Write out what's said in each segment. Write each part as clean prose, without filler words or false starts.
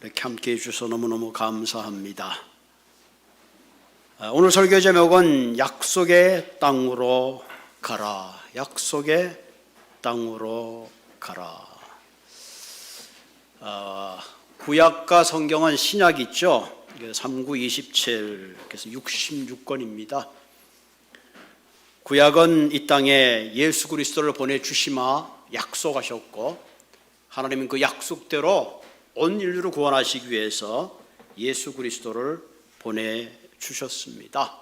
이렇게 함께해 주셔서 너무너무 감사합니다. 오늘 설교 제목은 약속의 땅으로 가라. 약속의 땅으로 가라. 구약과 성경은 신약이 있죠. 3927, 그래서 66권입니다. 구약은 이 땅에 예수 그리스도를 보내주시마 약속하셨고, 하나님은 그 약속대로 온 인류를 구원하시기 위해서 예수 그리스도를 보내주셨습니다.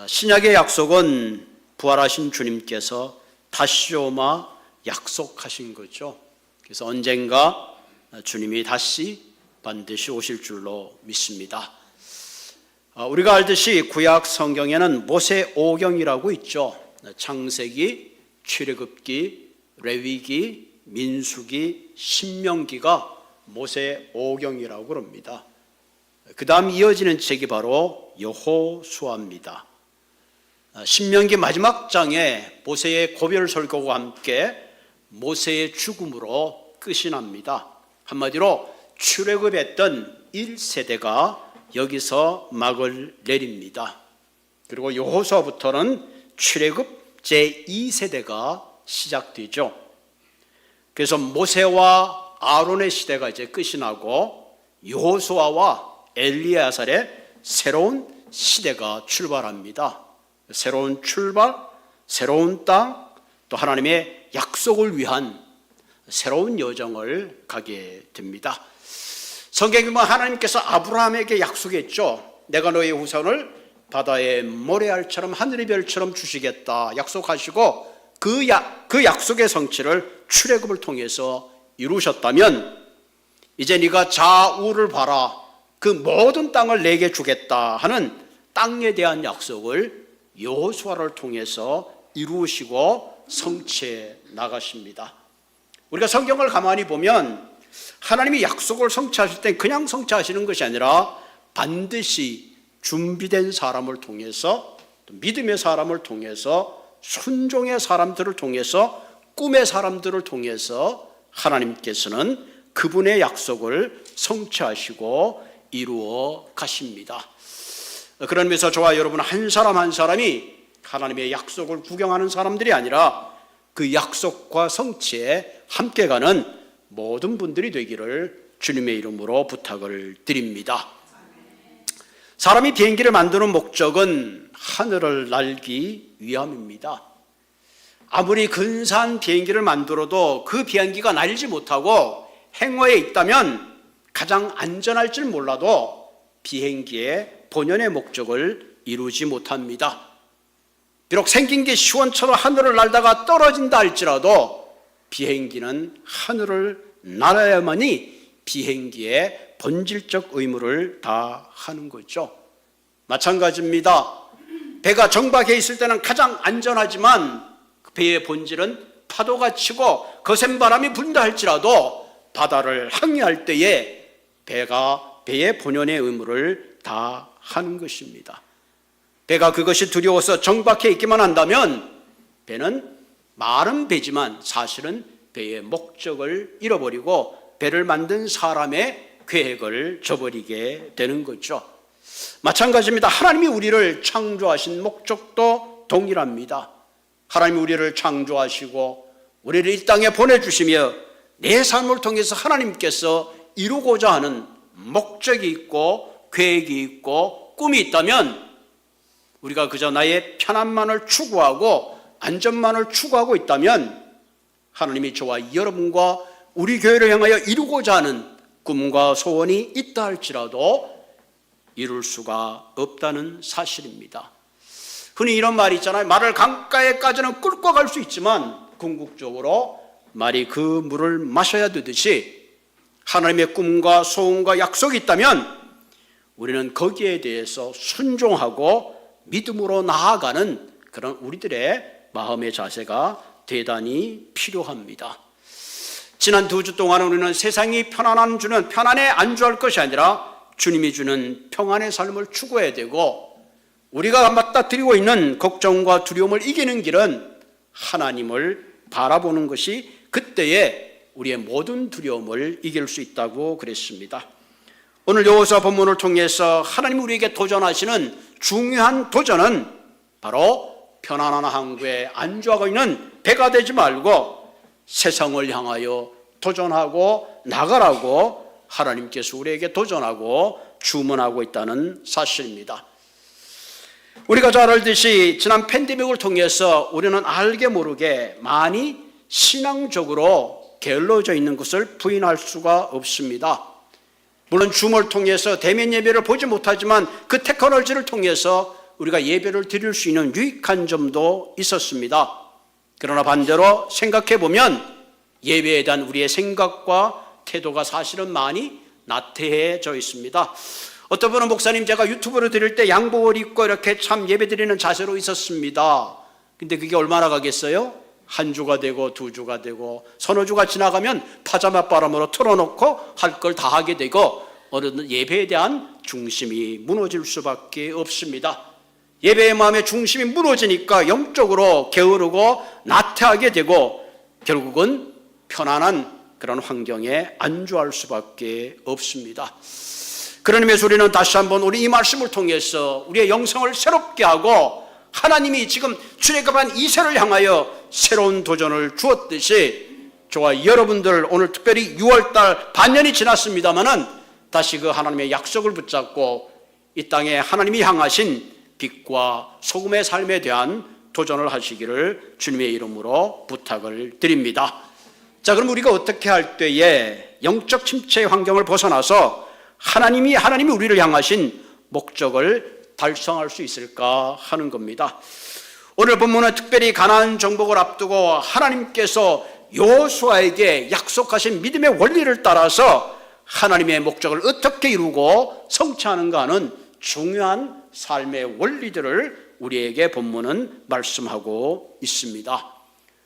신약의 약속은 부활하신 주님께서 다시 오마 약속하신 거죠. 그래서 언젠가 주님이 다시 반드시 오실 줄로 믿습니다. 우리가 알듯이 구약 성경에는 모세 오경이라고 있죠. 창세기, 출애굽기, 레위기, 민수기, 신명기가 모세 오경이라고 그럽니다. 그 다음 이어지는 책이 바로 여호수아입니다. 신명기 마지막 장에 모세의 고별 설교와 함께 모세의 죽음으로 끝이 납니다. 한마디로 출애굽했던 1세대가 여기서 막을 내립니다. 그리고 여호수아부터는 출애굽 제2세대가 시작되죠. 그래서 모세와 아론의 시대가 이제 끝이 나고 여호수아와 엘리야살의 새로운 시대가 출발합니다. 새로운 출발, 새로운 땅, 또 하나님의 약속을 위한 새로운 여정을 가게 됩니다. 성경에 보면 하나님께서 아브라함에게 약속했죠. 내가 너의 후손을 바다의 모래알처럼 하늘의 별처럼 주시겠다 약속하시고 그 약속의 성취를 출애굽을 통해서 이루셨다면 이제 네가 좌우를 봐라, 그 모든 땅을 내게 주겠다 하는 땅에 대한 약속을 여호수아를 통해서 이루시고 성취해 나가십니다. 우리가 성경을 가만히 보면 하나님이 약속을 성취하실 때 그냥 성취하시는 것이 아니라 반드시 준비된 사람을 통해서, 믿음의 사람을 통해서, 순종의 사람들을 통해서, 꿈의 사람들을 통해서 하나님께서는 그분의 약속을 성취하시고 이루어 가십니다. 그런 의미에서 저와 여러분 한 사람 한 사람이 하나님의 약속을 구경하는 사람들이 아니라 그 약속과 성취에 함께 가는 모든 분들이 되기를 주님의 이름으로 부탁을 드립니다. 사람이 비행기를 만드는 목적은 하늘을 날기 위함입니다. 아무리 근사한 비행기를 만들어도 그 비행기가 날지 못하고 행어에 있다면 가장 안전할 줄 몰라도 비행기의 본연의 목적을 이루지 못합니다. 비록 생긴 게 시원처럼 하늘을 날다가 떨어진다 할지라도 비행기는 하늘을 날아야만이 비행기의 본질적 의무를 다하는 거죠. 마찬가지입니다. 배가 정박해 있을 때는 가장 안전하지만 배의 본질은 파도가 치고 거센 바람이 분다 할지라도 바다를 항해할 때에 배가 배의 본연의 의무를 다하는 것입니다. 배가 그것이 두려워서 정박해 있기만 한다면 배는 말은 배지만 사실은 배의 목적을 잃어버리고 배를 만든 사람의 계획을 저버리게 되는 거죠. 마찬가지입니다. 하나님이 우리를 창조하신 목적도 동일합니다. 하나님이 우리를 창조하시고 우리를 이 땅에 보내주시며 내 삶을 통해서 하나님께서 이루고자 하는 목적이 있고 계획이 있고 꿈이 있다면 우리가 그저 나의 편안만을 추구하고 안전만을 추구하고 있다면 하나님이 저와 여러분과 우리 교회를 향하여 이루고자 하는 꿈과 소원이 있다 할지라도 이룰 수가 없다는 사실입니다. 흔히 이런 말이 있잖아요. 말을 강가에까지는 끌고 갈 수 있지만 궁극적으로 말이 그 물을 마셔야 되듯이 하나님의 꿈과 소원과 약속이 있다면 우리는 거기에 대해서 순종하고 믿음으로 나아가는 그런 우리들의 마음의 자세가 대단히 필요합니다. 지난 2주 동안 우리는 세상이 편안에 안주할 것이 아니라 주님이 주는 평안의 삶을 추구해야 되고, 우리가 맞닥뜨리고 있는 걱정과 두려움을 이기는 길은 하나님을 바라보는 것이 그때에 우리의 모든 두려움을 이길 수 있다고 그랬습니다. 오늘 여호수아 본문을 통해서 하나님 우리에게 도전하시는 중요한 도전은 바로 편안한 항구에 안주하고 있는 배가 되지 말고 세상을 향하여 도전하고 나가라고 하나님께서 우리에게 도전하고 주문하고 있다는 사실입니다. 우리가 잘 알듯이 지난 팬데믹을 통해서 우리는 알게 모르게 많이 신앙적으로 게을러져 있는 것을 부인할 수가 없습니다. 물론 줌을 통해서 대면 예배를 보지 못하지만 그 테크놀로지를 통해서 우리가 예배를 드릴 수 있는 유익한 점도 있었습니다. 그러나 반대로 생각해 보면 예배에 대한 우리의 생각과 태도가 사실은 많이 나태해져 있습니다. 어떤 분은 목사님 제가 유튜브를 드릴 때 양복을 입고 이렇게 참 예배 드리는 자세로 있었습니다. 근데 그게 얼마나 가겠어요? 한 주가 되고 두 주가 되고 서너 주가 지나가면 파자마 바람으로 틀어놓고 할 걸 다 하게 되고 어느 예배에 대한 중심이 무너질 수밖에 없습니다. 예배의 마음의 중심이 무너지니까 영적으로 게으르고 나태하게 되고 결국은 편안한 그런 환경에 안주할 수밖에 없습니다. 그런 의미에서 우리는 다시 한번 우리 이 말씀을 통해서 우리의 영성을 새롭게 하고 하나님이 지금 출애굽한 이 세를 향하여 새로운 도전을 주었듯이 저와 여러분들 오늘 특별히 6월달 반년이 지났습니다마는 다시 그 하나님의 약속을 붙잡고 이 땅에 하나님이 향하신 빛과 소금의 삶에 대한 도전을 하시기를 주님의 이름으로 부탁을 드립니다. 자, 그럼 우리가 어떻게 할 때에 영적 침체의 환경을 벗어나서 하나님이 우리를 향하신 목적을 달성할 수 있을까 하는 겁니다. 오늘 본문은 특별히 가나안 정복을 앞두고 하나님께서 여호수아에게 약속하신 믿음의 원리를 따라서 하나님의 목적을 어떻게 이루고 성취하는가 하는 중요한 삶의 원리들을 우리에게 본문은 말씀하고 있습니다.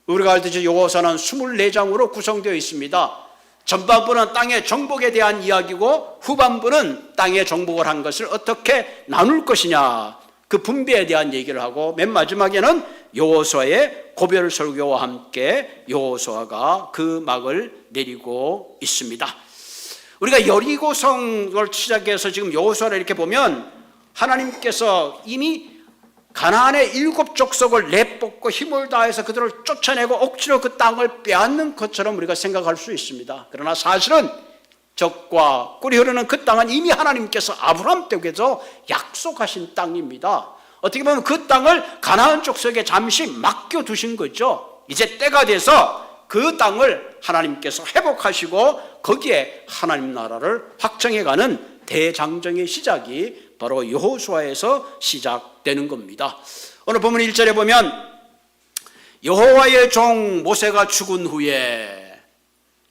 우리가 알듯이 여호수아는 24장으로 구성되어 있습니다. 전반부는 땅의 정복에 대한 이야기고 후반부는 땅의 정복을 한 것을 어떻게 나눌 것이냐 그 분배에 대한 얘기를 하고 맨 마지막에는 여호수아의 고별 설교와 함께 여호수아가 그 막을 내리고 있습니다. 우리가 여리고성을 시작해서 지금 여호수아를 이렇게 보면 하나님께서 이미 가나안의 7 족속을 내뻗고 힘을 다해서 그들을 쫓아내고 억지로 그 땅을 빼앗는 것처럼 우리가 생각할 수 있습니다. 그러나 사실은 적과 꿀이 흐르는 그 땅은 이미 하나님께서 아브라함 때에서 약속하신 땅입니다. 어떻게 보면 그 땅을 가나안 족속에 잠시 맡겨두신 거죠. 이제 때가 돼서 그 땅을 하나님께서 회복하시고 거기에 하나님 나라를 확정해가는 대장정의 시작이 바로 여호수아에서 시작되는 겁니다. 오늘 본문 1절에 보면 여호와의 종 모세가 죽은 후에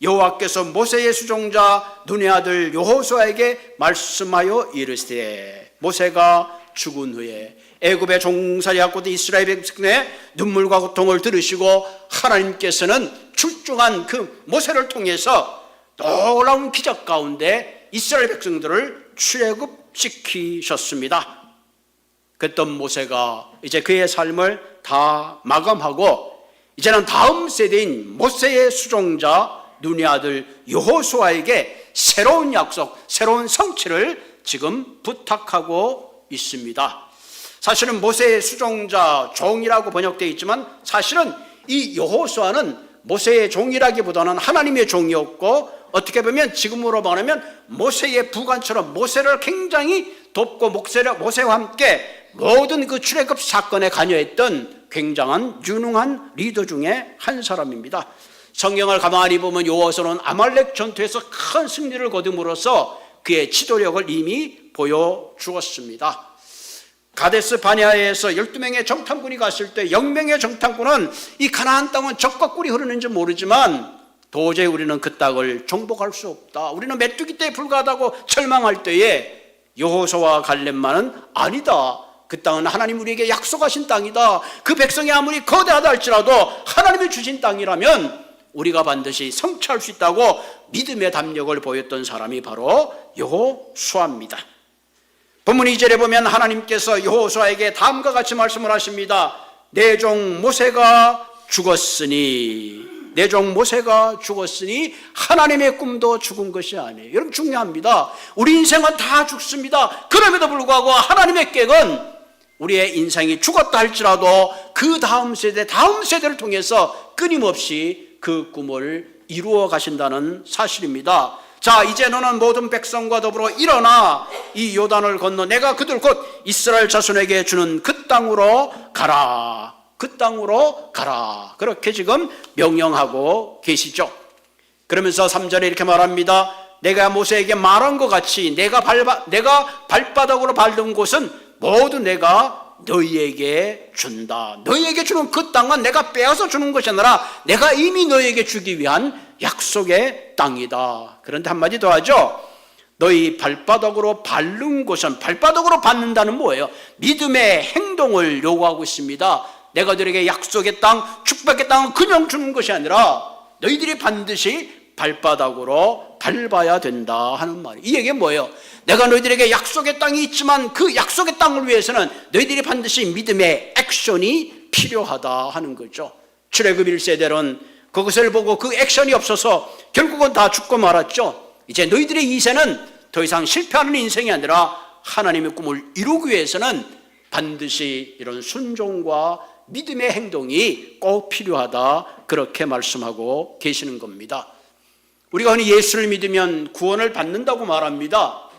여호와께서 모세의 수종자 눈의 아들 여호수아에게 말씀하여 이르시되 모세가 죽은 후에 애굽의 종살이하고도 이스라엘 백성의 눈물과 고통을 들으시고 하나님께서는 출중한 그 모세를 통해서 놀라운 기적 가운데 이스라엘 백성들을 출애굽시키셨습니다. 그랬던 모세가 이제 그의 삶을 다 마감하고 이제는 다음 세대인 모세의 수종자 눈의 아들 여호수아에게 새로운 약속, 새로운 성취를 지금 부탁하고 있습니다. 사실은 모세의 수종자 종이라고 번역되어 있지만 사실은 이 여호수아는 모세의 종이라기보다는 하나님의 종이었고 어떻게 보면 지금으로 말하면 모세의 부관처럼 모세를 굉장히 돕고 모세와 함께 모든 그 출애굽 사건에 관여했던 굉장한 유능한 리더 중에 한 사람입니다. 성경을 가만히 보면 여호수아는 아말렉 전투에서 큰 승리를 거둠으로써 그의 지도력을 이미 보여주었습니다. 가데스 바네아에서 12명의 정탐꾼이 갔을 때 0명의 정탐꾼은 이 가나안 땅은 적과 꿀이 흐르는지 모르지만 도저히 우리는 그 땅을 정복할 수 없다, 우리는 메뚜기 떼에 불과하다고 절망할 때에 여호수아와 갈렙만은 아니다, 그 땅은 하나님 우리에게 약속하신 땅이다, 그 백성이 아무리 거대하다 할지라도 하나님이 주신 땅이라면 우리가 반드시 성취할 수 있다고 믿음의 담력을 보였던 사람이 바로 여호수아입니다. 본문 2절에 보면 하나님께서 여호수아에게 다음과 같이 말씀을 하십니다. 내 종 모세가 죽었으니 내 종 모세가 죽었으니 하나님의 꿈도 죽은 것이 아니에요. 여러분 중요합니다. 우리 인생은 다 죽습니다. 그럼에도 불구하고 하나님의 계획은 우리의 인생이 죽었다 할지라도 그 다음 세대를 통해서 끊임없이 그 꿈을 이루어 가신다는 사실입니다. 자, 이제 너는 모든 백성과 더불어 일어나 이 요단을 건너 내가 그들 곧 이스라엘 자손에게 주는 그 땅으로 가라. 그 땅으로 가라. 그렇게 지금 명령하고 계시죠. 그러면서 3절에 이렇게 말합니다. 내가 모세에게 말한 것 같이 내가 발바닥으로 밟은 곳은 모두 내가 너희에게 준다. 너희에게 주는 그 땅은 내가 빼앗아 주는 것이 아니라 내가 이미 너희에게 주기 위한 약속의 땅이다. 그런데 한마디 더 하죠. 너희 발바닥으로 밟는 곳은, 발바닥으로 밟는다는 뭐예요? 믿음의 행동을 요구하고 있습니다. 내가 너희에게 약속의 땅, 축복의 땅은 그냥 주는 것이 아니라 너희들이 반드시 발바닥으로 밟아야 된다 하는 말이에요. 이 얘기는 뭐예요? 내가 너희들에게 약속의 땅이 있지만 그 약속의 땅을 위해서는 너희들이 반드시 믿음의 액션이 필요하다 하는 거죠. 출애굽 1세대는 그것을 보고 그 액션이 없어서 결국은 다 죽고 말았죠. 이제 너희들의 2세는 더 이상 실패하는 인생이 아니라 하나님의 꿈을 이루기 위해서는 반드시 이런 순종과 믿음의 행동이 꼭 필요하다, 그렇게 말씀하고 계시는 겁니다. 우리가 흔히 예수를 믿으면 구원을 받는다고 말합니다.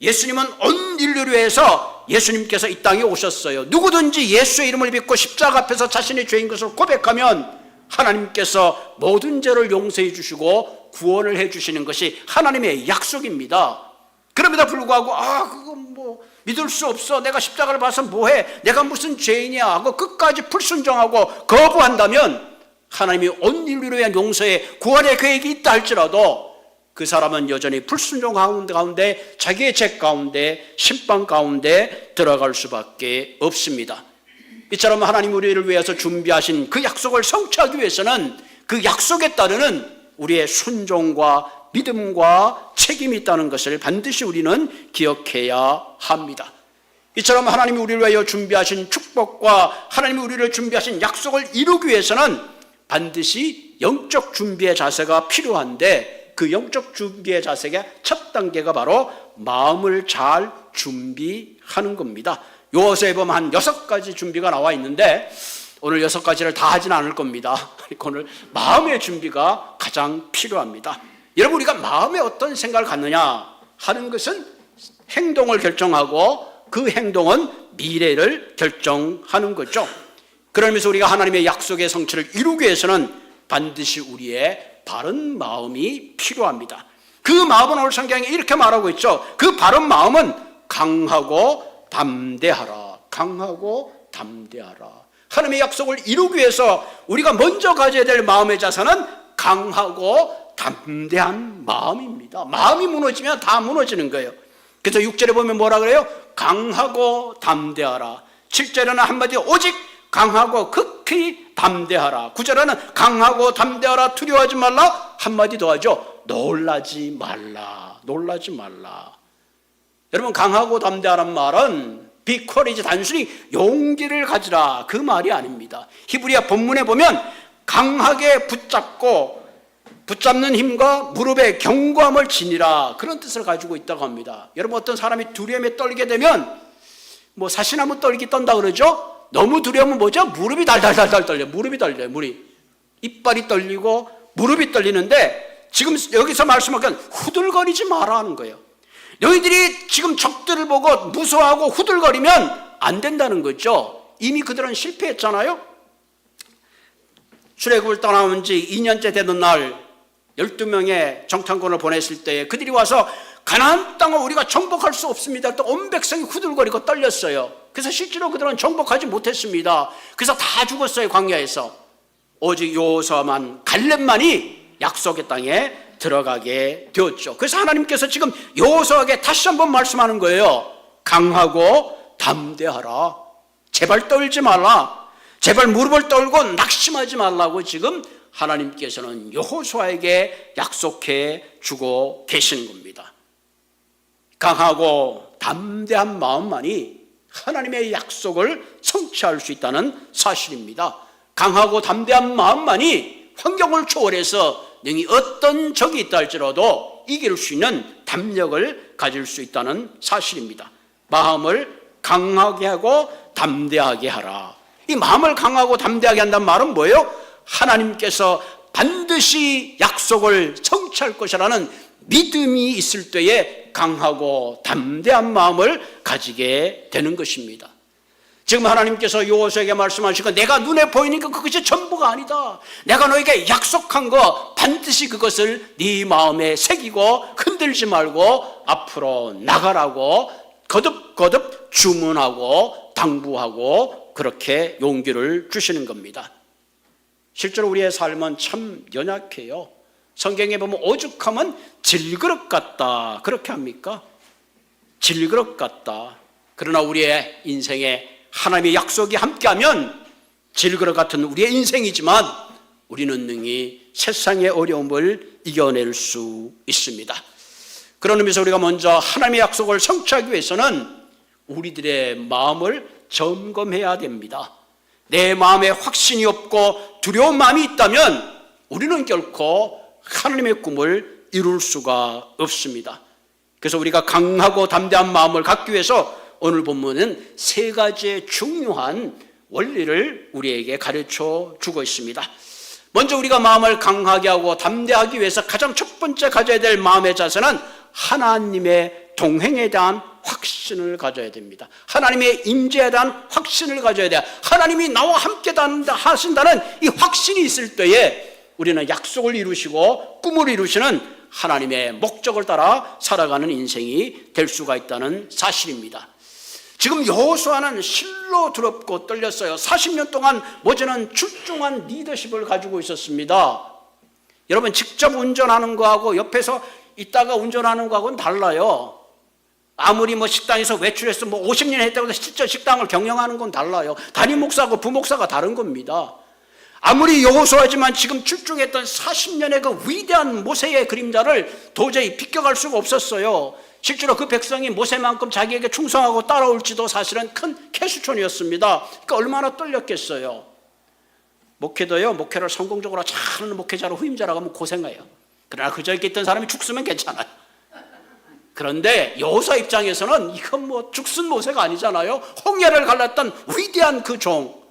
예수님은 온 인류를 위해서 예수님께서 이 땅에 오셨어요. 누구든지 예수의 이름을 믿고 십자가 앞에서 자신의 죄인 것을 고백하면 하나님께서 모든 죄를 용서해 주시고 구원을 해 주시는 것이 하나님의 약속입니다. 그럼에도 불구하고 그건 믿을 수 없어, 내가 십자가를 봐서 뭐해, 내가 무슨 죄인이야 하고 끝까지 불순종하고 거부한다면 하나님이 온 인류를 위한 용서의 구원의 계획이 있다 할지라도 그 사람은 여전히 불순종 가운데 자기의 죄 가운데 심판 가운데 들어갈 수밖에 없습니다. 이처럼 하나님 우리를 위해서 준비하신 그 약속을 성취하기 위해서는 그 약속에 따르는 우리의 순종과 믿음과 책임이 있다는 것을 반드시 우리는 기억해야 합니다. 이처럼 하나님이 우리를 위하여 준비하신 축복과 하나님이 우리를 준비하신 약속을 이루기 위해서는 반드시 영적 준비의 자세가 필요한데, 그 영적 준비의 자세의 첫 단계가 바로 마음을 잘 준비하는 겁니다. 요서에 보면 한 6가지 준비가 나와 있는데 오늘 6가지를 다 하진 않을 겁니다. 오늘 마음의 준비가 가장 필요합니다. 여러분, 우리가 마음에 어떤 생각을 갖느냐 하는 것은 행동을 결정하고 그 행동은 미래를 결정하는 거죠. 그러면서 우리가 하나님의 약속의 성취를 이루기 위해서는 반드시 우리의 바른 마음이 필요합니다. 그 마음은 오늘 성경에 이렇게 말하고 있죠. 그 바른 마음은 강하고 담대하라. 강하고 담대하라. 하나님의 약속을 이루기 위해서 우리가 먼저 가져야 될 마음의 자세는 강하고 담대한 마음입니다. 마음이 무너지면 다 무너지는 거예요. 그래서 6절에 보면 뭐라 그래요? 강하고 담대하라. 7절에는 한마디 오직 강하고 극히 담대하라. 9절에는 강하고 담대하라. 두려워하지 말라. 한마디 더 하죠. 놀라지 말라. 놀라지 말라. 여러분, 강하고 담대하란 말은 be courage, 단순히 용기를 가지라, 그 말이 아닙니다. 히브리어 본문에 보면 강하게 붙잡는 힘과 무릎에 견고함을 지니라, 그런 뜻을 가지고 있다고 합니다. 여러분, 어떤 사람이 두려움에 떨게 되면 사시나무 떨기 떤다 그러죠? 너무 두려우면 뭐죠? 무릎이 달달달달 떨려. 무릎이 떨려요. 이빨이 떨리고 무릎이 떨리는데 지금 여기서 말씀하기는 후들거리지 마라 하는 거예요. 너희들이 지금 적들을 보고 무서워하고 후들거리면 안 된다는 거죠. 이미 그들은 실패했잖아요. 출애굽을 떠나온 지 2년째 되는 날 12명의 정탐꾼을 보냈을 때 그들이 와서 가나안 땅을 우리가 정복할 수 없습니다. 또 온 백성이 후들거리고 떨렸어요. 그래서 실제로 그들은 정복하지 못했습니다. 그래서 다 죽었어요, 광야에서. 오직 여호수아만, 갈렙만이 약속의 땅에 들어가게 되었죠. 그래서 하나님께서 지금 여호수아에게 다시 한번 말씀하는 거예요. 강하고 담대하라. 제발 떨지 말라. 제발 무릎을 떨고 낙심하지 말라고 지금 하나님께서는 여호수아에게 약속해 주고 계시는 겁니다. 강하고 담대한 마음만이 하나님의 약속을 성취할 수 있다는 사실입니다. 강하고 담대한 마음만이 환경을 초월해서 능히 어떤 적이 있다 할지라도 이길 수 있는 담력을 가질 수 있다는 사실입니다. 마음을 강하게 하고 담대하게 하라. 이 마음을 강하고 담대하게 한다는 말은 뭐예요? 하나님께서 반드시 약속을 성취할 것이라는 믿음이 있을 때에 강하고 담대한 마음을 가지게 되는 것입니다. 지금 하나님께서 여호수아에게 말씀하시고 내가 눈에 보이니까 그것이 전부가 아니다. 내가 너에게 약속한 거 반드시 그것을 네 마음에 새기고 흔들지 말고 앞으로 나가라고 거듭거듭 주문하고 당부하고 그렇게 용기를 주시는 겁니다. 실제로 우리의 삶은 참 연약해요. 성경에 보면 오죽하면 질그릇 같다 그렇게 합니까? 질그릇 같다. 그러나 우리의 인생에 하나님의 약속이 함께하면 질그릇 같은 우리의 인생이지만 우리는 능히 세상의 어려움을 이겨낼 수 있습니다. 그런 의미에서 우리가 먼저 하나님의 약속을 성취하기 위해서는 우리들의 마음을 점검해야 됩니다. 내 마음에 확신이 없고 두려운 마음이 있다면 우리는 결코 하나님의 꿈을 이룰 수가 없습니다. 그래서 우리가 강하고 담대한 마음을 갖기 위해서 오늘 본문은 세 가지의 중요한 원리를 우리에게 가르쳐 주고 있습니다. 먼저 우리가 마음을 강하게 하고 담대하기 위해서 가장 첫 번째 가져야 될 마음의 자세는 하나님의 동행에 대한 확신을 가져야 됩니다. 하나님의 임재에 대한 확신을 가져야 돼요. 하나님이 나와 함께 하신다는 이 확신이 있을 때에 우리는 약속을 이루시고 꿈을 이루시는 하나님의 목적을 따라 살아가는 인생이 될 수가 있다는 사실입니다. 지금 여호수아는 실로 두렵고 떨렸어요. 40년 동안 모자란 출중한 리더십을 가지고 있었습니다. 여러분 직접 운전하는 거하고 옆에서 있다가 운전하는 거하고는 달라요. 아무리 식당에서 외출해서 50년 했다고 해서 실제 식당을 경영하는 건 달라요. 담임 목사하고 부목사가 다른 겁니다. 아무리 여호수아지만 지금 출중했던 40년의 그 위대한 모세의 그림자를 도저히 비껴갈 수가 없었어요. 실제로 그 백성이 모세만큼 자기에게 충성하고 따라올지도 사실은 큰 캐수촌이었습니다. 그러니까 얼마나 떨렸겠어요. 목회도요, 목회를 성공적으로 잘하는 목회자로 후임자라고 하면 고생해요. 그러나 그저 이렇게 있던 사람이 죽으면 괜찮아요. 그런데 여호수아 입장에서는 이건 죽순 모세가 아니잖아요. 홍해를 갈랐던 위대한 그 종,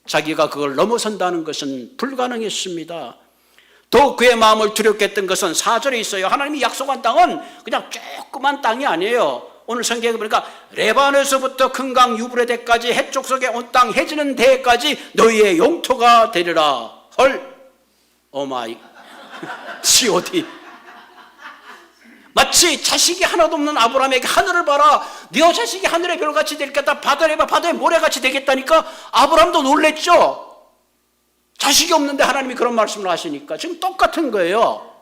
자기가 그걸 넘어선다는 것은 불가능했습니다. 더 그의 마음을 두렵게 했던 것은 4절에 있어요. 하나님이 약속한 땅은 그냥 조그만 땅이 아니에요. 오늘 성경에 보니까 레바논에서부터 큰 강 유브라데까지 해쪽 속에 온 땅 해지는 데까지 너희의 영토가 되리라. 헐, 오마이 COD. 마치 자식이 하나도 없는 아브라함에게 하늘을 봐라, 네 자식이 하늘의 별같이 되겠다, 바다를 봐, 바다의 모래같이 되겠다니까 아브라함도 놀랬죠. 자식이 없는데 하나님이 그런 말씀을 하시니까 지금 똑같은 거예요.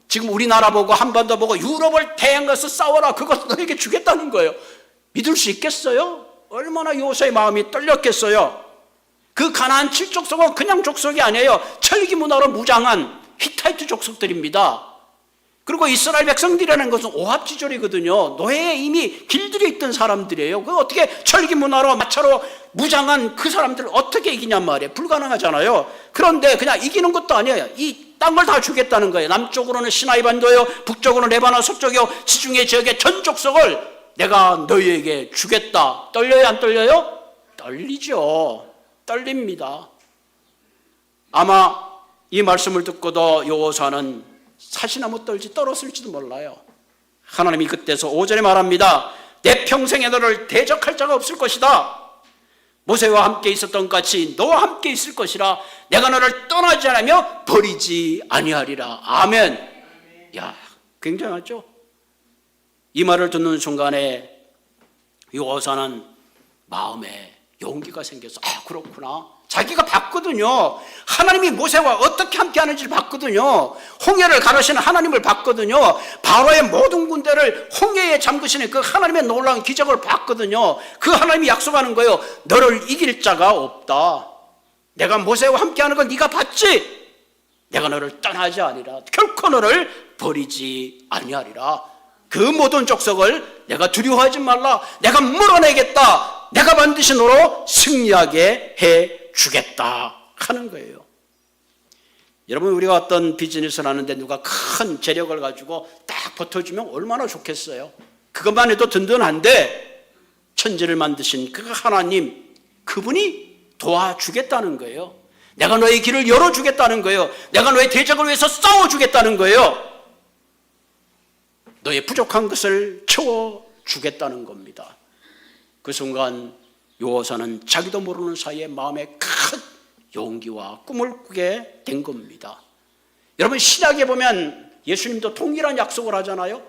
지금 우리나라 보고 한반도 보고 유럽을 대항해서 싸워라, 그것 너에게 주겠다는 거예요. 믿을 수 있겠어요? 얼마나 여호수아의 마음이 떨렸겠어요. 그 가나안 7족속은 그냥 족속이 아니에요. 철기 문화로 무장한 히타이트 족속들입니다. 그리고 이스라엘 백성들이라는 것은 오합지졸이거든요. 노예에 이미 길들여 있던 사람들이에요. 그 어떻게 철기 문화로 마차로 무장한 그 사람들을 어떻게 이기냔 말이에요. 불가능하잖아요. 그런데 그냥 이기는 것도 아니에요. 이 땅을 다 주겠다는 거예요. 남쪽으로는 시나이 반도요, 북쪽으로는 레바논 서쪽이요, 지중해 지역의 전 족속을 내가 너희에게 주겠다. 떨려요, 안 떨려요? 떨리죠. 떨립니다. 아마 이 말씀을 듣고도 여호수아는 사시나무 떨지 떨었을지도 몰라요. 하나님이 그때서 5절에 말합니다. 내 평생에 너를 대적할 자가 없을 것이다. 모세와 함께 있었던 것 같이 너와 함께 있을 것이라. 내가 너를 떠나지 않으며 버리지 아니하리라. 아멘. 야, 굉장하죠? 이 말을 듣는 순간에 여호수아는 마음에 용기가 생겨서 그렇구나. 자기가 봤거든요. 하나님이 모세와 어떻게 함께 하는지를 봤거든요. 홍해를 가르시는 하나님을 봤거든요. 바로의 모든 군대를 홍해에 잠그시는 그 하나님의 놀라운 기적을 봤거든요. 그 하나님이 약속하는 거예요. 너를 이길 자가 없다. 내가 모세와 함께 하는 건 네가 봤지? 내가 너를 떠나지 아니라 결코 너를 버리지 아니하리라. 그 모든 족속을 내가 두려워하지 말라. 내가 물어내겠다. 내가 반드시 너로 승리하게 해 주겠다 하는 거예요. 여러분, 우리가 어떤 비즈니스를 하는데 누가 큰 재력을 가지고 딱 버텨주면 얼마나 좋겠어요. 그것만 해도 든든한데 천지를 만드신 그 하나님, 그분이 도와주겠다는 거예요. 내가 너의 길을 열어주겠다는 거예요. 내가 너의 대적을 위해서 싸워주겠다는 거예요. 너의 부족한 것을 채워주겠다는 겁니다. 그 순간 요호사는 자기도 모르는 사이에 마음에 큰 용기와 꿈을 꾸게 된 겁니다. 여러분, 신약에 보면 예수님도 동일한 약속을 하잖아요.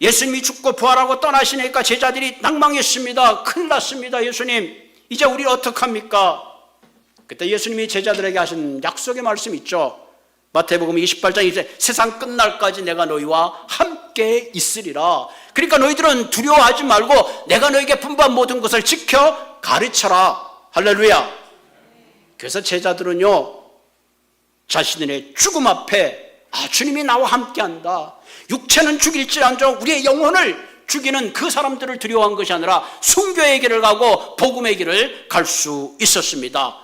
예수님이 죽고 부활하고 떠나시니까 제자들이 낭망했습니다. 큰일 났습니다. 예수님, 이제 우리 어떡합니까? 그때 예수님이 제자들에게 하신 약속의 말씀 있죠. 마태복음 28장 이제 세상 끝날까지 내가 너희와 함께 있으리라. 그러니까 너희들은 두려워하지 말고 내가 너희에게 분부한 모든 것을 지켜 가르쳐라. 할렐루야. 그래서 제자들은요, 자신들의 죽음 앞에 주님이 나와 함께한다. 육체는 죽일지언정 우리의 영혼을 죽이는 그 사람들을 두려워한 것이 아니라 순교의 길을 가고 복음의 길을 갈 수 있었습니다.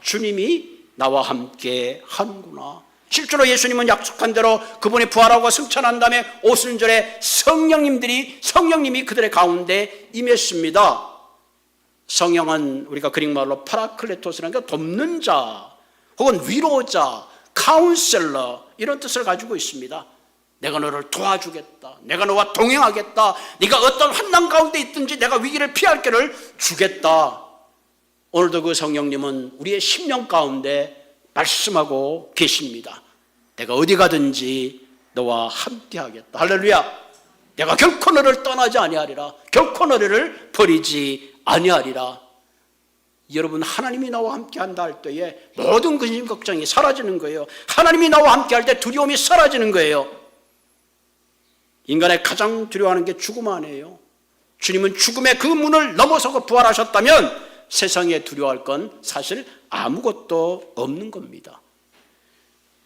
주님이 나와 함께 하는구나. 실제로 예수님은 약속한 대로 그분이 부활하고 승천한 다음에 오순절에 성령님이 그들의 가운데 임했습니다. 성령은 우리가 그릭말로 파라클레토스라는 게 돕는 자 혹은 위로자, 카운셀러 이런 뜻을 가지고 있습니다. 내가 너를 도와주겠다. 내가 너와 동행하겠다. 네가 어떤 환난 가운데 있든지 내가 위기를 피할 길을 주겠다. 오늘도 그 성령님은 우리의 심령 가운데 말씀하고 계십니다. 내가 어디 가든지 너와 함께 하겠다. 할렐루야. 내가 결코 너를 떠나지 아니하리라. 결코 너를 버리지 아니하리라. 여러분, 하나님이 나와 함께 한다 할 때에 모든 근심 걱정이 사라지는 거예요. 하나님이 나와 함께 할 때 두려움이 사라지는 거예요. 인간의 가장 두려워하는 게 죽음 아니에요. 주님은 죽음의 그 문을 넘어서고 부활하셨다면 세상에 두려워할 건 사실 아무것도 없는 겁니다.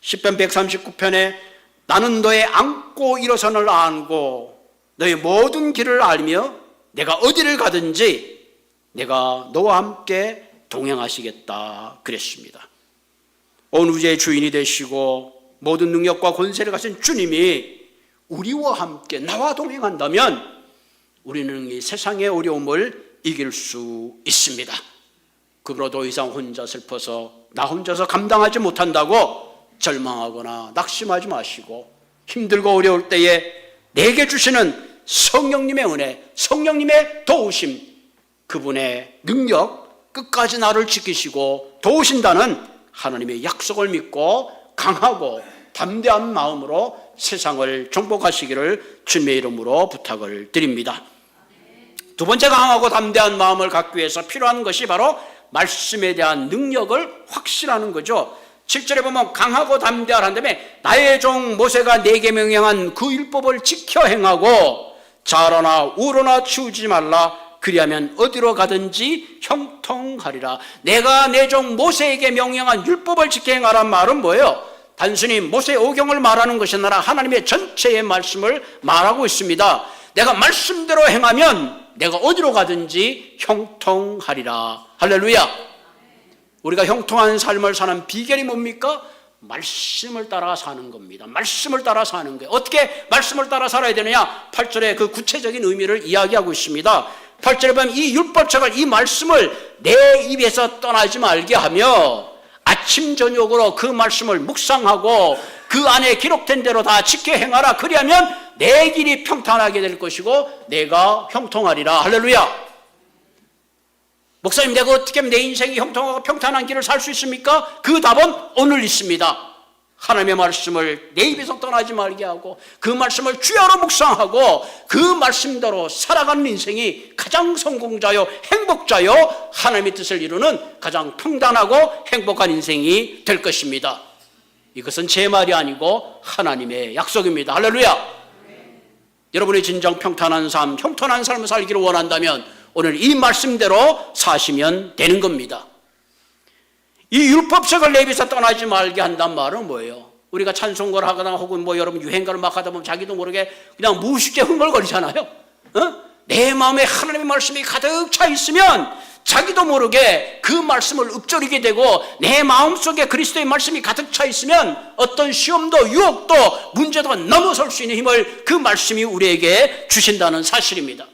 시편 139편에 나는 너의 안고 일어선을 안고 너의 모든 길을 알며 내가 어디를 가든지 내가 너와 함께 동행하시겠다 그랬습니다. 온 우주의 주인이 되시고 모든 능력과 권세를 가진 주님이 우리와 함께 나와 동행한다면 우리는 이 세상의 어려움을 이길 수 있습니다. 그러므로 더 이상 혼자 슬퍼서 나 혼자서 감당하지 못한다고 절망하거나 낙심하지 마시고 힘들고 어려울 때에 내게 주시는 성령님의 은혜, 성령님의 도우심, 그분의 능력, 끝까지 나를 지키시고 도우신다는 하나님의 약속을 믿고 강하고 담대한 마음으로 세상을 정복하시기를 주님의 이름으로 부탁을 드립니다. 두 번째, 강하고 담대한 마음을 갖기 위해서 필요한 것이 바로 말씀에 대한 능력을 확신하는 거죠. 7절에 보면 강하고 담대하라는 다음에 나의 종 모세가 내게 명령한 그 율법을 지켜 행하고 좌로나 우로나 치우지 말라. 그리하면 어디로 가든지 형통하리라. 내가 내 종 모세에게 명령한 율법을 지켜 행하라는 말은 뭐예요? 단순히 모세의 오경을 말하는 것이 아니라 하나님의 전체의 말씀을 말하고 있습니다. 내가 말씀대로 행하면 내가 어디로 가든지 형통하리라. 할렐루야. 우리가 형통한 삶을 사는 비결이 뭡니까? 말씀을 따라 사는 겁니다. 말씀을 따라 사는 거예요. 어떻게 말씀을 따라 살아야 되느냐? 8절에 그 구체적인 의미를 이야기하고 있습니다. 8절에 보면 이 율법책을, 이 말씀을 내 입에서 떠나지 말게 하며 아침 저녁으로 그 말씀을 묵상하고 그 안에 기록된 대로 다 지켜 행하라. 그리하면 내 길이 평탄하게 될 것이고 내가 형통하리라. 할렐루야. 목사님, 내가 어떻게 하면 내 인생이 형통하고 평탄한 길을 살 수 있습니까? 그 답은 오늘 있습니다. 하나님의 말씀을 내 입에서 떠나지 말게 하고 그 말씀을 주야로 묵상하고 그 말씀대로 살아가는 인생이 가장 성공자요 행복자요 하나님의 뜻을 이루는 가장 평단하고 행복한 인생이 될 것입니다. 이것은 제 말이 아니고 하나님의 약속입니다. 할렐루야. 여러분이 진정 평탄한 삶, 형통한 삶을 살기를 원한다면 오늘 이 말씀대로 사시면 되는 겁니다. 이 율법책을 내 입에서 떠나지 말게 한단 말은 뭐예요? 우리가 찬송가를 하거나 혹은 여러분 유행가를 막 하다 보면 자기도 모르게 그냥 무의식에 흥얼거리잖아요. 내 마음에 하나님의 말씀이 가득 차 있으면 자기도 모르게 그 말씀을 읊조리게 되고 내 마음속에 그리스도의 말씀이 가득 차 있으면 어떤 시험도 유혹도 문제도 넘어설 수 있는 힘을 그 말씀이 우리에게 주신다는 사실입니다.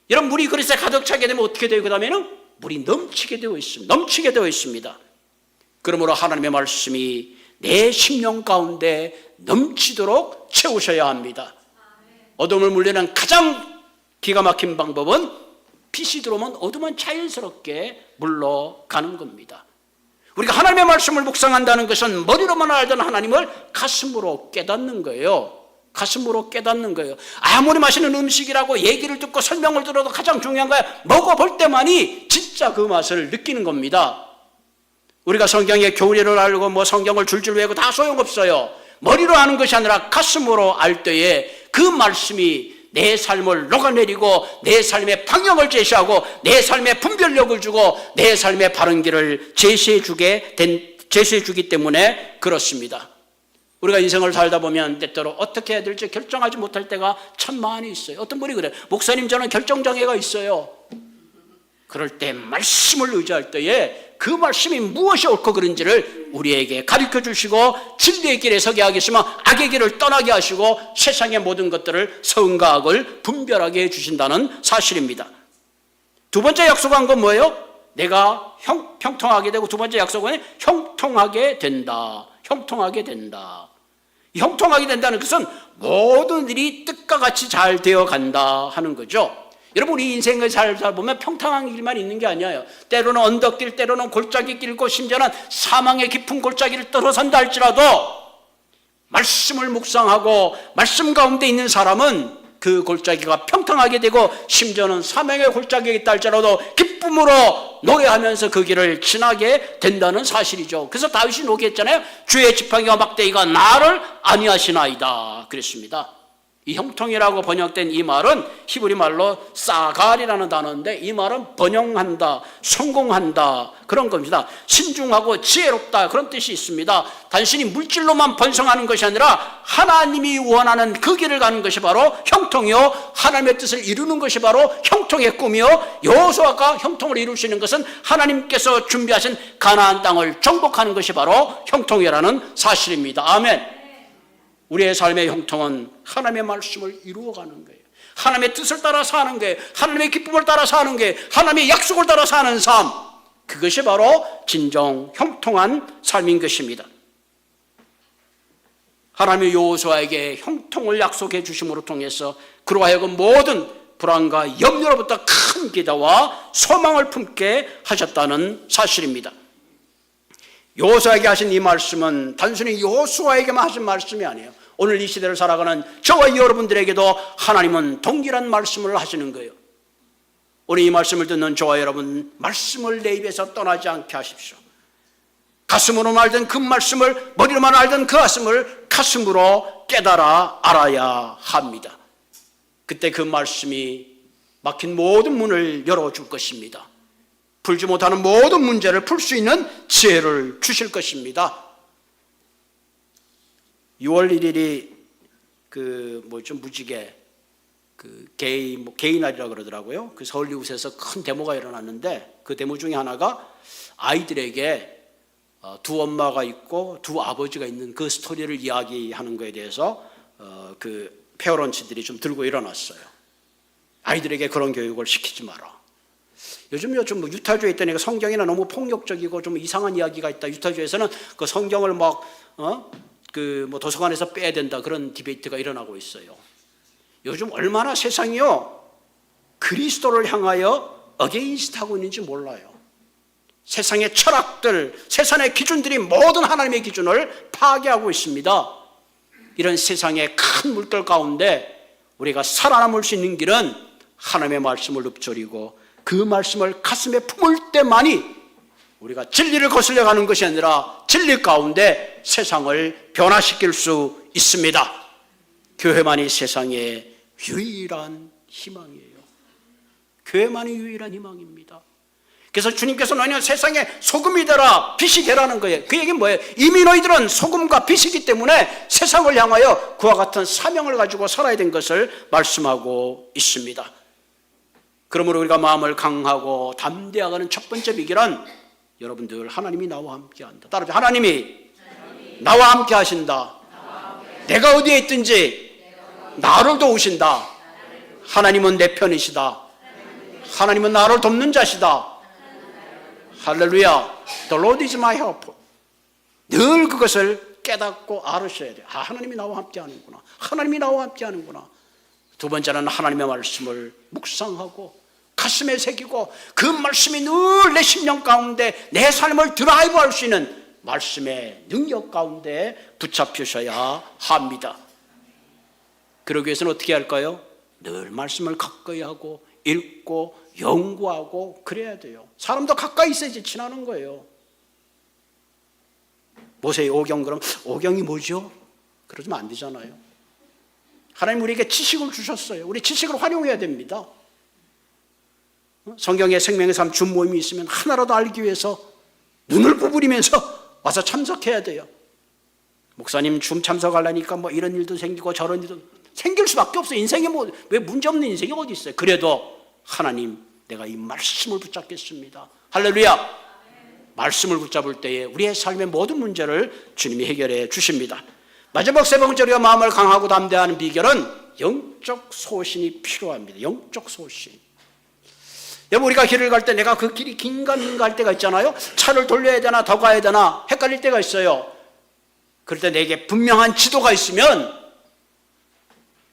여러분, 물이 그릇에 가득 차게 되면 어떻게 돼요? 그 다음에는 물이 넘치게 되어 있습니다. 그러므로 하나님의 말씀이 내 심령 가운데 넘치도록 채우셔야 합니다. 어둠을 물리는 가장 기가 막힌 방법은 빛이 들어오면 어둠은 자연스럽게 물러가는 겁니다. 우리가 하나님의 말씀을 묵상한다는 것은 머리로만 알던 하나님을 가슴으로 깨닫는 거예요. 가슴으로 깨닫는 거예요. 아무리 맛있는 음식이라고 얘기를 듣고 설명을 들어도 가장 중요한 거야, 먹어볼 때만이 진짜 그 맛을 느끼는 겁니다. 우리가 성경의 교리를 알고 뭐 성경을 줄줄 외우고 다 소용없어요. 머리로 아는 것이 아니라 가슴으로 알 때에 그 말씀이 내 삶을 녹아내리고 내 삶의 방향을 제시하고 내 삶의 분별력을 주고 내 삶의 바른 길을 제시해 주기 때문에 그렇습니다. 우리가 인생을 살다 보면 때때로 어떻게 해야 될지 결정하지 못할 때가 참 많이 있어요. 어떤 분이 그래요. 목사님, 저는 결정장애가 있어요. 그럴 때 말씀을 의지할 때에 그 말씀이 무엇이 옳고 그른지를 우리에게 가르쳐 주시고 진리의 길에 서게 하겠으면 악의 길을 떠나게 하시고 세상의 모든 것들을 선과 악을 분별하게 해주신다는 사실입니다. 두 번째 약속한 건 뭐예요? 내가 형통하게 되고, 두 번째 약속은 형통하게 된다. 형통하게 된다. 형통하게 된다는 것은 모든 일이 뜻과 같이 잘 되어 간다 하는 거죠. 여러분, 우리 인생을 살다 보면 평탄한 길만 있는 게 아니에요. 때로는 언덕길, 때로는 골짜기 길고 심지어는 사망의 깊은 골짜기를 떨어선다 할지라도 말씀을 묵상하고 말씀 가운데 있는 사람은 그 골짜기가 평탄하게 되고 심지어는 사망의 골짜기에 있다 할지라도 기쁨으로 노래하면서 그 길을 지나게 된다는 사실이죠. 그래서 다윗이 노래했잖아요. 주의 지팡이와 막대기가 나를 안위하시나이다 그랬습니다. 이 형통이라고 번역된 이 말은 히브리 말로 사갈이라는 단어인데 이 말은 번영한다, 성공한다 그런 겁니다. 신중하고 지혜롭다 그런 뜻이 있습니다. 단순히 물질로만 번성하는 것이 아니라 하나님이 원하는 그 길을 가는 것이 바로 형통이요, 하나님의 뜻을 이루는 것이 바로 형통의 꿈이요, 여호수아가 형통을 이룰 수 있는 것은 하나님께서 준비하신 가나안 땅을 정복하는 것이 바로 형통이라는 사실입니다. 아멘. 우리의 삶의 형통은 하나님의 말씀을 이루어가는 거예요. 하나님의 뜻을 따라 사는 거예요. 하나님의 기쁨을 따라 사는 거예요. 하나님의 약속을 따라 사는 삶, 그것이 바로 진정 형통한 삶인 것입니다. 하나님의 여호수아에게 형통을 약속해 주심으로 통해서 그로 하여금 모든 불안과 염려로부터 큰 기대와 소망을 품게 하셨다는 사실입니다. 여호수아에게 하신 이 말씀은 단순히 여호수아에게만 하신 말씀이 아니에요. 오늘 이 시대를 살아가는 저와 여러분들에게도 하나님은 동일한 말씀을 하시는 거예요. 오늘 이 말씀을 듣는 저와 여러분, 말씀을 내 입에서 떠나지 않게 하십시오. 가슴으로만 알던 그 말씀을, 머리로만 알던 그 말씀을 가슴으로 깨달아 알아야 합니다. 그때 그 말씀이 막힌 모든 문을 열어줄 것입니다. 풀지 못하는 모든 문제를 풀 수 있는 지혜를 주실 것입니다. 6월 1일이 무지개 게이 날이라고 그러더라고요. 그 서울 이웃에서 큰 데모가 일어났는데 그 데모 중에 하나가 아이들에게 두 엄마가 있고 두 아버지가 있는 그 스토리를 이야기하는 거에 대해서 그 페어런츠들이 좀 들고 일어났어요. 아이들에게 그런 교육을 시키지 마라. 요즘 유타주에 있던 애가 성경이나 너무 폭력적이고 좀 이상한 이야기가 있다. 유타주에서는 그 성경을 도서관에서 빼야 된다. 그런 디베이트가 일어나고 있어요. 요즘 얼마나 세상이요, 그리스도를 향하여 어게인스트하고 있는지 몰라요. 세상의 철학들, 세상의 기준들이 모든 하나님의 기준을 파괴하고 있습니다. 이런 세상의 큰 물결 가운데 우리가 살아남을 수 있는 길은 하나님의 말씀을 읊조리고 그 말씀을 가슴에 품을 때만이 우리가 진리를 거슬려 가는 것이 아니라 진리 가운데 세상을 변화시킬 수 있습니다. 교회만이 세상의 유일한 희망이에요. 교회만이 유일한 희망입니다. 그래서 주님께서 너희는 세상의 소금이 되라, 빛이 되라는 거예요. 그 얘기는 뭐예요? 이미 너희들은 소금과 빛이기 때문에 세상을 향하여 그와 같은 사명을 가지고 살아야 된 것을 말씀하고 있습니다. 그러므로 우리가 마음을 강하고 담대하는 첫 번째 비결은 여러분들 하나님이 나와 함께 한다. 따라서 하나님이 나와 함께 하신다. 내가 어디에 있든지 나를 도우신다. 하나님은 내 편이시다. 하나님은 나를 돕는 자시다. 할렐루야. The Lord is my help. 늘 그것을 깨닫고 알으셔야 돼요. 하나님이 나와 함께 하는구나. 하나님이 나와 함께 하는구나. 두 번째는 하나님의 말씀을 묵상하고 가슴에 새기고 그 말씀이 늘 내 심령 가운데 내 삶을 드라이브할 수 있는 말씀의 능력 가운데 붙잡히셔야 합니다. 그러기 위해서는 어떻게 할까요? 늘 말씀을 가까이 하고 읽고 연구하고 그래야 돼요. 사람도 가까이 있어야지 친하는 거예요. 모세의 오경, 그럼 오경이 뭐죠? 그러면 안 되잖아요. 하나님 우리에게 지식을 주셨어요. 우리 지식을 활용해야 됩니다. 성경에 생명의 삶 준모임이 있으면 하나라도 알기 위해서 눈을 부부리면서 와서 참석해야 돼요. 목사님 줌 참석하려니까 뭐 이런 일도 생기고 저런 일도 생길 수밖에 없어요. 인생에 뭐 왜 문제없는 인생이 어디 있어요. 그래도 하나님 내가 이 말씀을 붙잡겠습니다. 할렐루야. 말씀을 붙잡을 때에 우리의 삶의 모든 문제를 주님이 해결해 주십니다. 마지막 세 번째로 마음을 강하고 담대하는 비결은 영적 소신이 필요합니다. 영적 소신. 여러분 우리가 길을 갈 때 내가 그 길이 긴가 민가 할 때가 있잖아요. 차를 돌려야 되나 더 가야 되나 헷갈릴 때가 있어요. 그럴 때 내게 분명한 지도가 있으면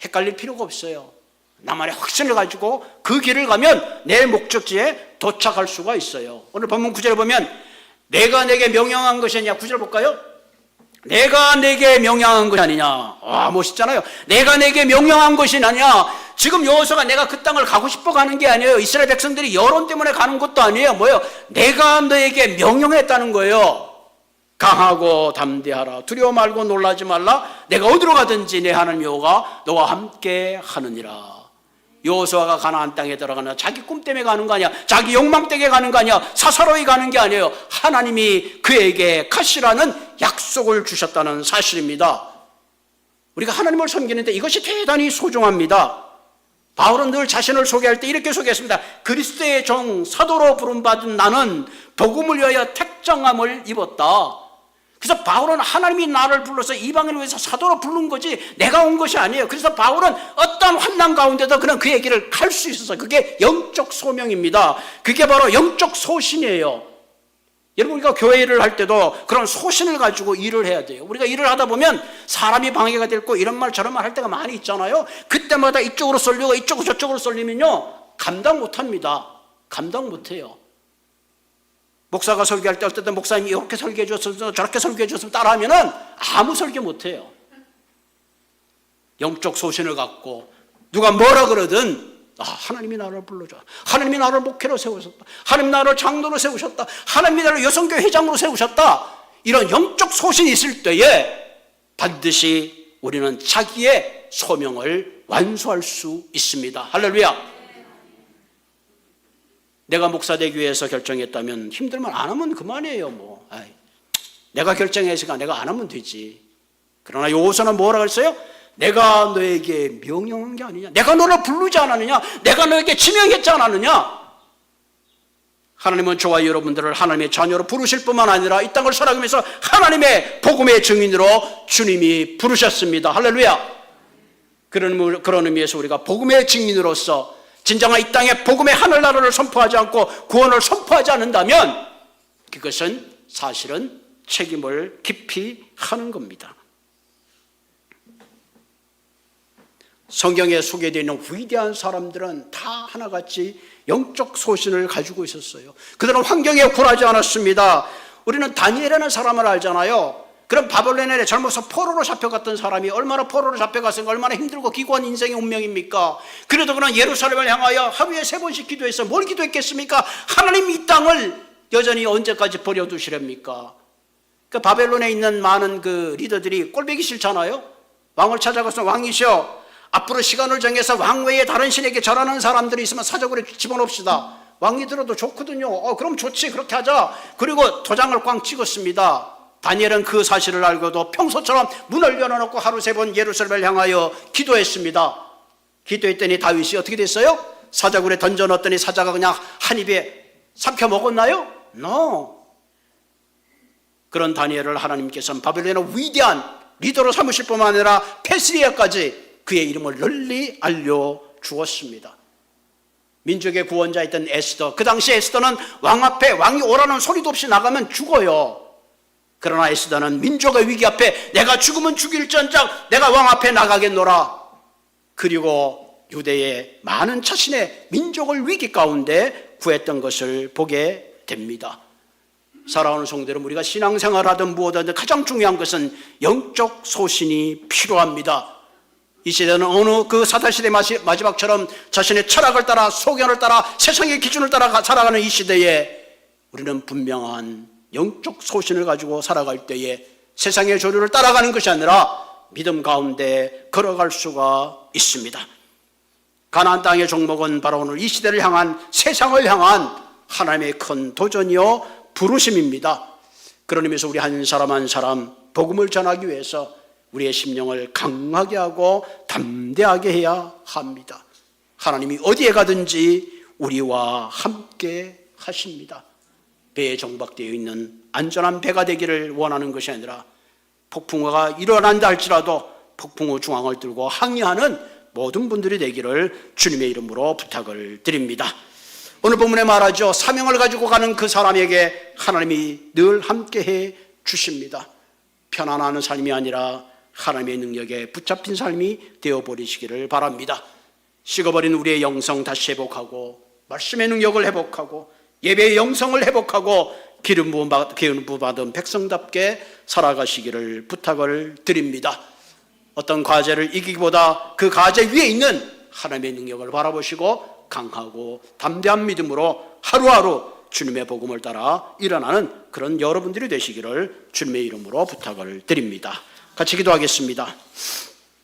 헷갈릴 필요가 없어요. 나만의 확신을 가지고 그 길을 가면 내 목적지에 도착할 수가 있어요. 오늘 본문 9절에 보면 내가 내게 명령한 것이 아니냐. 9절 볼까요? 내가 내게 명령한 것이 아니냐. 멋있잖아요. 내가 내게 명령한 것이 아니냐. 지금 여호수아가 내가 그 땅을 가고 싶어 가는 게 아니에요. 이스라엘 백성들이 여론 때문에 가는 것도 아니에요. 뭐예요? 내가 너에게 명령했다는 거예요. 강하고 담대하라. 두려워 말고 놀라지 말라. 내가 어디로 가든지 내 하나님 여호와가 너와 함께 하느니라. 여호수아가 가나안 땅에 들어가나 자기 꿈 때문에 가는 거 아니야. 자기 욕망 때문에 가는 거 아니야. 사사로이 가는 게 아니에요. 하나님이 그에게 가시라는 약속을 주셨다는 사실입니다. 우리가 하나님을 섬기는데 이것이 대단히 소중합니다. 바울은 늘 자신을 소개할 때 이렇게 소개했습니다. 그리스도의 종 사도로 부름받은 나는 복음을 위하여 택정함을 입었다. 그래서 바울은 하나님이 나를 불러서 이방인을 위해서 사도로 부른 거지 내가 온 것이 아니에요. 그래서 바울은 어떤 환난 가운데도 그냥 그의 길을 갈 수 있어서 그게 영적 소명입니다. 그게 바로 영적 소신이에요. 여러분 우리가 교회 일을 할 때도 그런 소신을 가지고 일을 해야 돼요. 우리가 일을 하다 보면 사람이 방해가 되고 이런 말 저런 말 할 때가 많이 있잖아요. 그때마다 이쪽으로 쏠리고 이쪽으로 저쪽으로 쏠리면요 감당 못합니다. 감당 못해요. 목사가 설교할 때 어쨌든 목사님이 이렇게 설교해 줬으면 저렇게 설교해 줬으면 따라하면은 아무 설교 못해요. 영적 소신을 갖고 누가 뭐라 그러든 하나님이 나를 불러줘. 하나님이 나를 목회로 세우셨다. 하나님이 나를 장로로 세우셨다. 하나님이 나를 여성교회 회장으로 세우셨다. 이런 영적 소신이 있을 때에 반드시 우리는 자기의 소명을 완수할 수 있습니다. 할렐루야. 내가 목사 되기 위해서 결정했다면 힘들면 안 하면 그만이에요. 내가 결정했으니까 내가 안 하면 되지. 그러나 여호수아는 뭐라고 했어요? 내가 너에게 명령한 게 아니냐. 내가 너를 부르지 않았느냐. 내가 너에게 지명했지 않았느냐. 하나님은 저와 여러분들을 하나님의 자녀로 부르실 뿐만 아니라 이 땅을 살아가면서 하나님의 복음의 증인으로 주님이 부르셨습니다. 할렐루야. 그런 의미에서 우리가 복음의 증인으로서 진정한 이 땅에 복음의 하늘나라를 선포하지 않고 구원을 선포하지 않는다면 그것은 사실은 책임을 깊이 하는 겁니다. 성경에 소개되어 있는 위대한 사람들은 다 하나같이 영적 소신을 가지고 있었어요. 그들은 환경에 굴하지 않았습니다. 우리는 다니엘이라는 사람을 알잖아요. 그럼 바벨론에 젊어서 포로로 잡혀갔던 사람이 얼마나 포로로 잡혀갔으니까 얼마나 힘들고 기구한 인생의 운명입니까? 그래도 그는 예루살렘을 향하여 하루에 3번씩 기도해서 뭘 기도했겠습니까? 하나님 이 땅을 여전히 언제까지 버려두시렵니까? 그 바벨론에 있는 많은 그 리더들이 꼴보기 싫잖아요. 왕을 찾아가서 왕이시여 앞으로 시간을 정해서 왕 외에 다른 신에게 절하는 사람들이 있으면 사적으로 집어넣읍시다. 왕이 들어도 좋거든요. 그럼 좋지, 그렇게 하자. 그리고 도장을 꽝 찍었습니다. 다니엘은 그 사실을 알고도 평소처럼 문을 열어놓고 하루 3번 예루살렘을 향하여 기도했습니다. 기도했더니 다윗이 어떻게 됐어요? 사자굴에 던져넣었더니 사자가 그냥 한 입에 삼켜 먹었나요? No. 그런 다니엘을 하나님께서는 바벨론의 위대한 리더로 삼으실 뿐만 아니라 페스리아까지 그의 이름을 널리 알려주었습니다. 민족의 구원자였던 에스더, 그 당시 에스더는 왕 앞에 왕이 오라는 소리도 없이 나가면 죽어요. 그러나 에스더는 민족의 위기 앞에 내가 죽으면 죽일전장 내가 왕 앞에 나가겠노라. 그리고 유대의 많은 자신의 민족을 위기 가운데 구했던 것을 보게 됩니다. 살아오는 성도들은 우리가 신앙생활하든 무엇하든 가장 중요한 것은 영적 소신이 필요합니다. 이 시대는 어느 그 사사시대 마지막처럼 자신의 철학을 따라 소견을 따라 세상의 기준을 따라 살아가는 이 시대에 우리는 분명한 영적 소신을 가지고 살아갈 때에 세상의 조류를 따라가는 것이 아니라 믿음 가운데 걸어갈 수가 있습니다. 가나안 땅의 종목은 바로 오늘 이 시대를 향한, 세상을 향한 하나님의 큰 도전이요 부르심입니다. 그런 의미에서 우리 한 사람 한 사람 복음을 전하기 위해서 우리의 심령을 강하게 하고 담대하게 해야 합니다. 하나님이 어디에 가든지 우리와 함께 하십니다. 배에 정박되어 있는 안전한 배가 되기를 원하는 것이 아니라 폭풍우가 일어난다 할지라도 폭풍우 중앙을 들고 항해하는 모든 분들이 되기를 주님의 이름으로 부탁을 드립니다. 오늘 본문에 말하죠. 사명을 가지고 가는 그 사람에게 하나님이 늘 함께해 주십니다. 편안한 삶이 아니라 하나님의 능력에 붙잡힌 삶이 되어버리시기를 바랍니다. 식어버린 우리의 영성 다시 회복하고 말씀의 능력을 회복하고 예배의 영성을 회복하고 기름 부음 받은 백성답게 살아가시기를 부탁을 드립니다. 어떤 과제를 이기기보다 그 과제 위에 있는 하나님의 능력을 바라보시고 강하고 담대한 믿음으로 하루하루 주님의 복음을 따라 일어나는 그런 여러분들이 되시기를 주님의 이름으로 부탁을 드립니다. 같이 기도하겠습니다.